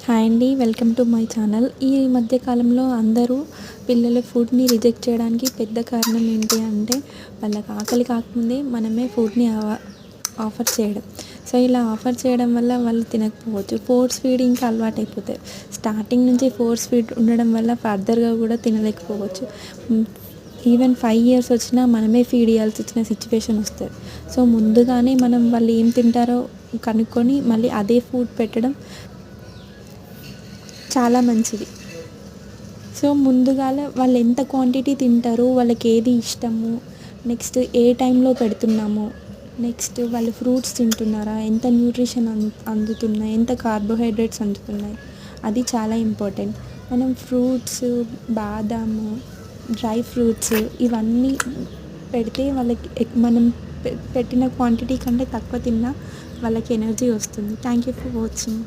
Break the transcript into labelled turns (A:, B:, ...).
A: Hi అండి. Welcome to my channel. ఈ మధ్య కాలంలో అందరూ పిల్లల ఫుడ్‌ని రిజెక్ట్ చేయడానికి పెద్ద కారణం ఏంటి అంటే, వాళ్ళకి ఆకలి కాకముందే మనమే ఫుడ్‌ని ఆఫర్ చేయడం. సో, ఇలా ఆఫర్ చేయడం వల్ల వాళ్ళు తినకపోవచ్చు. ఫోర్స్ ఫీడింగ్‌కి అలవాటైపోతారు. స్టార్టింగ్ నుంచి ఫోర్స్ ఫీడ్ ఉండడం వల్ల ఫర్దర్‌గా కూడా తినలేకపోవచ్చు. ఈవెన్ 5 ఇయర్స్ వచ్చినా మనమే ఫీడ్ చేయాల్సి వచ్చిన సిచ్యువేషన్ వస్తది. సో, ముందుగానే మనం వాళ్ళు ఏం తింటారో కనుక్కొని మళ్ళీ అదే ఫుడ్ పెట్టడం చాలా మంచిది. సో, ముందుగాల వాళ్ళు ఎంత క్వాంటిటీ తింటారు, వాళ్ళకి ఏది ఇష్టము, నెక్స్ట్ ఏ టైంలో పెడుతున్నాము, నెక్స్ట్ వాళ్ళు ఫ్రూట్స్ తింటున్నారా, ఎంత న్యూట్రిషన్ అందుతున్నాయి, ఎంత కార్బోహైడ్రేట్స్ అందుతున్నాయి, అది చాలా ఇంపార్టెంట్. మనం ఫ్రూట్స్, బాదాము, డ్రై ఫ్రూట్స్ ఇవన్నీ పెడితే వాళ్ళకి మనం పెట్టిన క్వాంటిటీ కంటే తక్కువ తిన్నా వాళ్ళకి ఎనర్జీ వస్తుంది. Thank you for watching.